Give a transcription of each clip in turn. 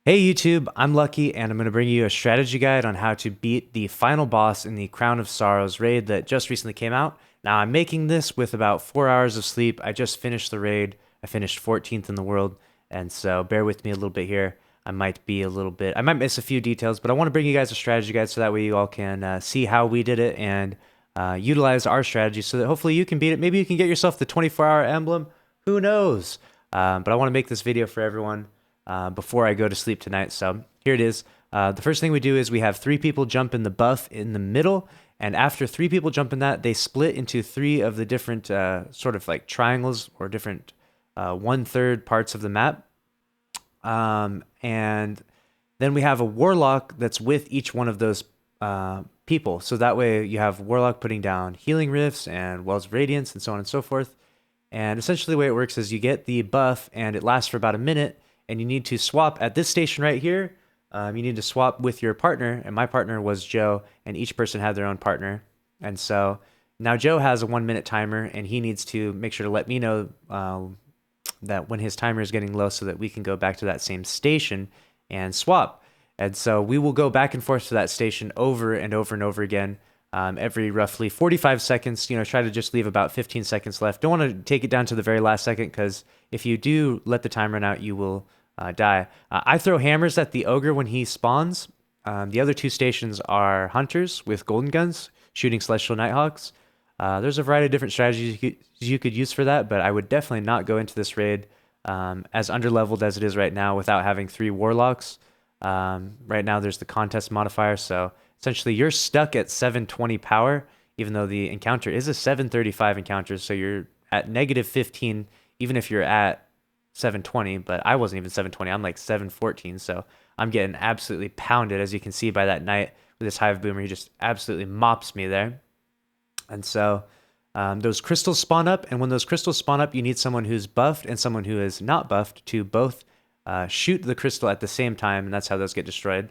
Hey YouTube, I'm Lucky and I'm going to bring you a strategy guide on how to beat the final boss in the Crown of Sorrows raid that just recently came out. Now I'm making this with about 4 hours of sleep. I just finished the raid. I finished 14th in the world, and so bear with me a little bit here. I might miss a few details, but I want to bring you guys a strategy guide so that way you all can see how we did it and utilize our strategy so that hopefully you can beat it. Maybe you can get yourself the 24-hour emblem. Who knows? But I want to make this video for everyone before I go to sleep tonight. So here it is. The first thing we do is we have 3 people jump in the buff in the middle, and after 3 people jump in that, they split into 3 of the different sort of like triangles or different 1/3 parts of the map. And then we have a warlock that's with each one of those people. So that way you have warlock putting down healing rifts and wells of radiance and so on and so forth. And essentially the way it works is you get the buff and it lasts for about a minute, and you need to swap at this station right here. You need to swap with your partner, and my partner was Joe, and each person had their own partner. And so now Joe has a 1 minute timer, and he needs to make sure to let me know that when his timer is getting low so that we can go back to that same station and swap. And so we will go back and forth to that station over and over and over again. Every roughly 45 seconds, try to just leave about 15 seconds left. Don't want to take it down to the very last second, because if you do let the time run out, you will die. I throw hammers at the ogre when he spawns. The other 2 stations are hunters with golden guns shooting celestial nighthawks. There's a variety of different strategies you could use for that, but I would definitely not go into this raid as underleveled as it is right now without having 3 warlocks. Right now there's the contest modifier, so essentially you're stuck at 720 power, even though the encounter is a 735 encounter, so you're at -15 even if you're at 720, but I wasn't even 720. I'm like 714, so I'm getting absolutely pounded, as you can see by that knight with this Hive Boomer. He just absolutely mops me there. And so those crystals spawn up, and when those crystals spawn up, you need someone who's buffed and someone who is not buffed to both shoot the crystal at the same time, and that's how those get destroyed.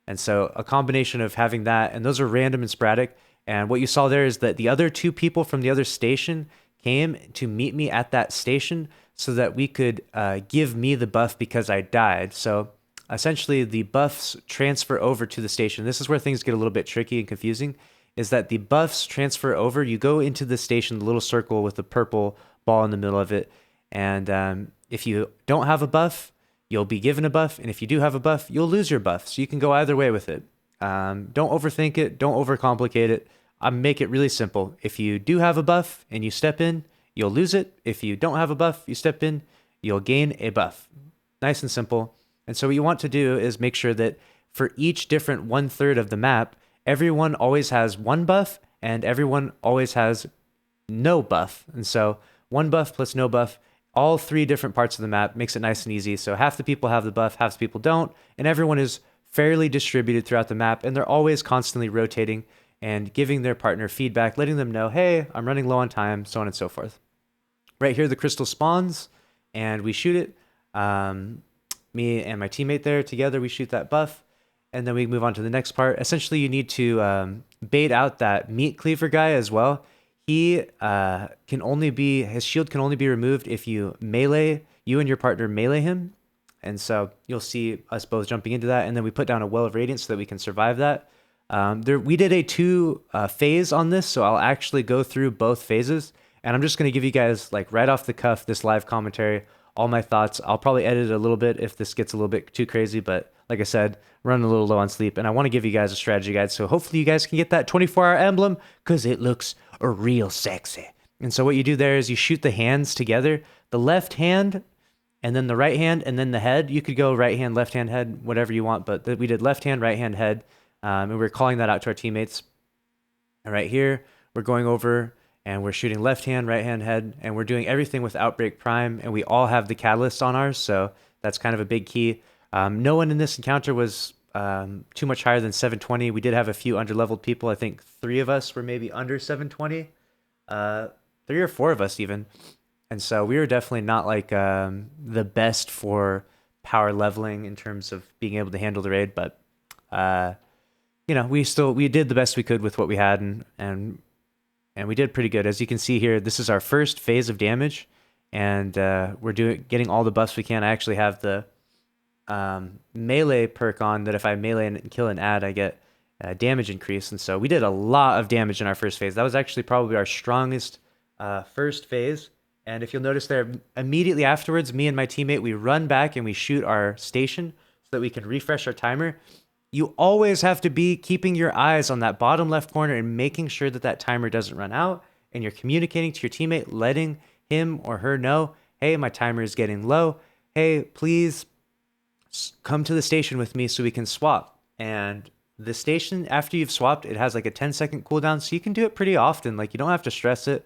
And so a combination of having that, and those are random and sporadic. And what you saw there is that the other 2 people from the other station came to meet me at that station so that we could give me the buff because I died. So essentially the buffs transfer over to the station. This is where things get a little bit tricky and confusing, is that the buffs transfer over. You go into the station, the little circle with the purple ball in the middle of it. And if you don't have a buff, you'll be given a buff, and if you do have a buff, you'll lose your buff. So you can go either way with it. Don't overthink it. Don't overcomplicate it. I make it really simple. If you do have a buff and you step in, you'll lose it. If you don't have a buff, you step in, you'll gain a buff. Nice and simple. And so what you want to do is make sure that for each different 1/3 of the map, everyone always has 1 buff and everyone always has no buff. And so 1 buff plus no buff, all 3 different parts of the map, makes it nice and easy. So half the people have the buff, half the people don't, and everyone is fairly distributed throughout the map, and they're always constantly rotating and giving their partner feedback, letting them know, hey, I'm running low on time, so on and so forth. Right here, the crystal spawns, and we shoot it. Me and my teammate there together, we shoot that buff, and then we move on to the next part. Essentially, you need to bait out that meat cleaver guy as well. He his shield can only be removed if you and your partner melee him. And so you'll see us both jumping into that, and then we put down a well of radiance so that we can survive that. We did a 2 phase on this, so I'll actually go through both phases, and I'm just going to give you guys, like, right off the cuff, this live commentary, all my thoughts. I'll probably edit it a little bit if this gets a little bit too crazy, but like I said, running a little low on sleep, and I want to give you guys a strategy guide, so hopefully you guys can get that 24-hour emblem, because it looks real sexy. And so what you do there is you shoot the hands together, the left hand, and then the right hand, and then the head. You could go right hand, left hand, head, whatever you want, but we did left hand, right hand, head, and we're calling that out to our teammates. And right here, we're going over and we're shooting left hand, right hand, head, and we're doing everything with Outbreak Prime, and we all have the catalyst on ours, so that's kind of a big key. No one in this encounter was too much higher than 720. We did have a few underleveled people. I think 3 of us were maybe under 720, 3 or 4 of us even. And so we were definitely not like the best for power leveling in terms of being able to handle the raid, but we did the best we could with what we had, and we did pretty good. As you can see here, this is our first phase of damage, and we're getting all the buffs we can. I actually have the melee perk on that if I melee and kill an ad, I get damage increase. And so we did a lot of damage in our first phase. That was actually probably our strongest first phase. And if you'll notice there, immediately afterwards, me and my teammate, we run back and we shoot our station so that we can refresh our timer. You always have to be keeping your eyes on that bottom left corner and making sure that that timer doesn't run out. And you're communicating to your teammate, letting him or her know, hey, my timer is getting low. Hey, please come to the station with me so we can swap. And the station, after you've swapped, it has like a 10-second cooldown, so you can do it pretty often. Like, you don't have to stress it.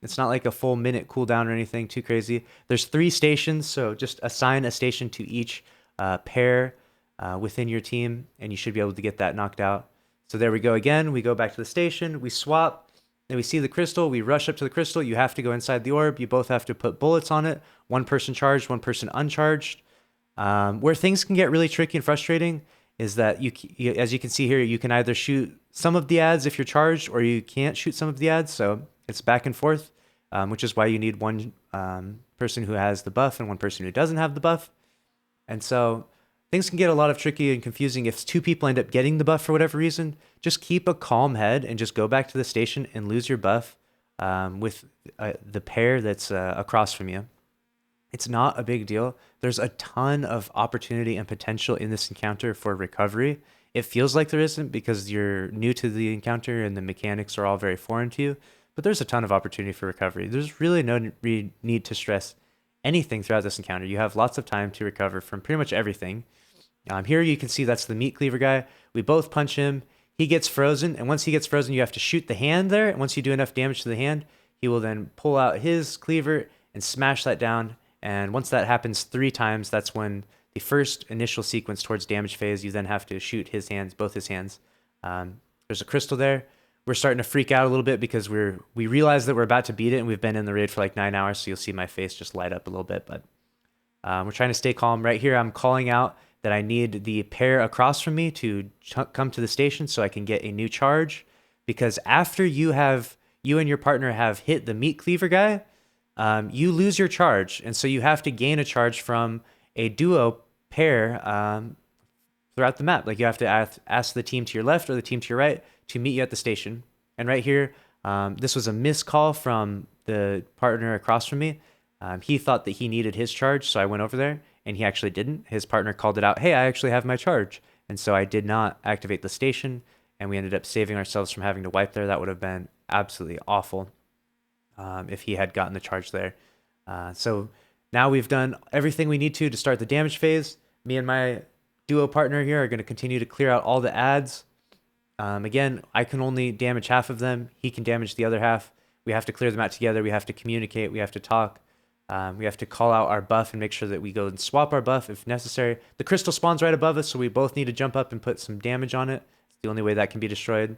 It's not like a full minute cooldown or anything too crazy. There's 3 stations, so just assign a station to each pair within your team, and you should be able to get that knocked out. So there we go again. We go back to the station, we swap, then we see the crystal, we rush up to the crystal. You have to go inside the orb. You both have to put bullets on it. One person charged, one person uncharged. Where things can get really tricky and frustrating is that as you can see here, you can either shoot some of the ads if you're charged, or you can't shoot some of the ads. So it's back and forth, which is why you need one person who has the buff and one person who doesn't have the buff. And so things can get a lot of tricky and confusing if 2 people end up getting the buff for whatever reason. Just keep a calm head and just go back to the station and lose your buff with the pair that's across from you. It's not a big deal. There's a ton of opportunity and potential in this encounter for recovery. It feels like there isn't because you're new to the encounter and the mechanics are all very foreign to you, but there's a ton of opportunity for recovery. There's really no need to stress anything throughout this encounter. You have lots of time to recover from pretty much everything. Here you can see that's the meat cleaver guy. We both punch him. He gets frozen, and once he gets frozen, you have to shoot the hand there. And once you do enough damage to the hand, he will then pull out his cleaver and smash that down. And once that happens 3 times, that's when the first initial sequence towards damage phase, you then have to shoot his hands, both his hands. There's a crystal there. We're starting to freak out a little bit because we realize that we're about to beat it, and we've been in the raid for like 9 hours, so you'll see my face just light up a little bit. But we're trying to stay calm. Right here, I'm calling out that I need the pair across from me to come to the station so I can get a new charge. Because after you and your partner have hit the meat cleaver guy, you lose your charge, and so you have to gain a charge from a duo pair throughout the map. Like, you have to ask the team to your left or the team to your right to meet you at the station. And right here, this was a missed call from the partner across from me. He thought that he needed his charge, so I went over there, and he actually didn't. His partner called it out, hey, I actually have my charge. And so I did not activate the station, and we ended up saving ourselves from having to wipe there. That would have been absolutely awful if he had gotten the charge there. So now we've done everything we need to start the damage phase. Me and my duo partner here are going to continue to clear out all the ads. Again, I can only damage half of them. He can damage the other half. We have to clear them out together. We have to communicate. We have to talk. We have to call out our buff and make sure that we go and swap our buff if necessary. The crystal spawns right above us, so we both need to jump up and put some damage on it. It's the only way that can be destroyed.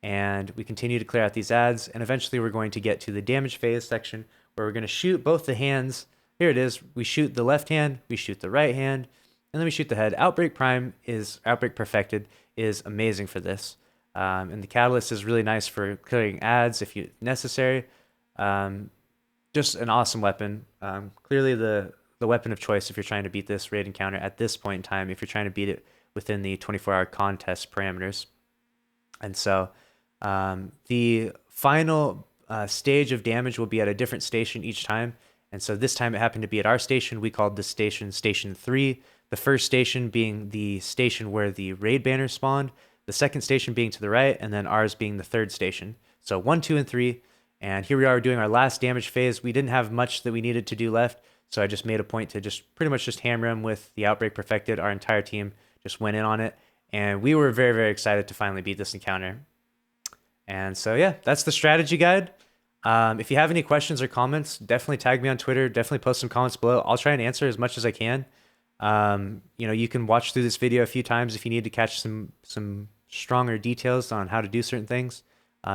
And we continue to clear out these ads, and eventually we're going to get to the damage phase section where we're going to shoot both the hands. Here it is. We shoot the left hand, we shoot the right hand, and then we shoot the head. Outbreak Perfected is amazing for this. And the Catalyst is really nice for clearing ads if necessary. Just an awesome weapon. Clearly the weapon of choice if you're trying to beat this raid encounter at this point in time, if you're trying to beat it within the 24-hour contest parameters. And so the final stage of damage will be at a different station each time. And so this time it happened to be at our station. We called this station Station 3. The first station being the station where the raid banner spawned, the second station being to the right, and then ours being the third station. So 1, 2, and 3. And here we are doing our last damage phase. We didn't have much that we needed to do left, so I just made a point to pretty much hammer him with the Outbreak Perfected. Our entire team just went in on it, and we were very, very excited to finally beat this encounter. And so yeah, that's the strategy guide. If you have any questions or comments, definitely tag me on Twitter. Definitely post some comments below. I'll try and answer as much as I can. You can watch through this video a few times if you need to catch some stronger details on how to do certain things.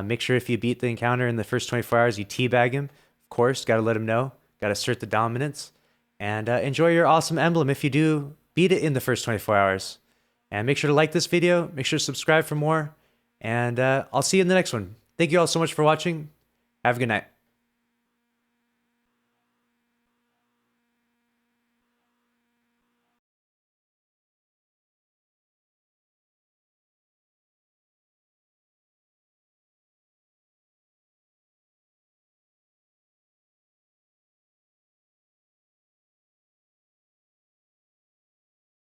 Make sure if you beat the encounter in the first 24 hours, you teabag him. Of course, got to let him know. Got to assert the dominance. And enjoy your awesome emblem if you do beat it in the first 24 hours. And make sure to like this video. Make sure to subscribe for more. And I'll see you in the next one. Thank you all so much for watching. Have a good night.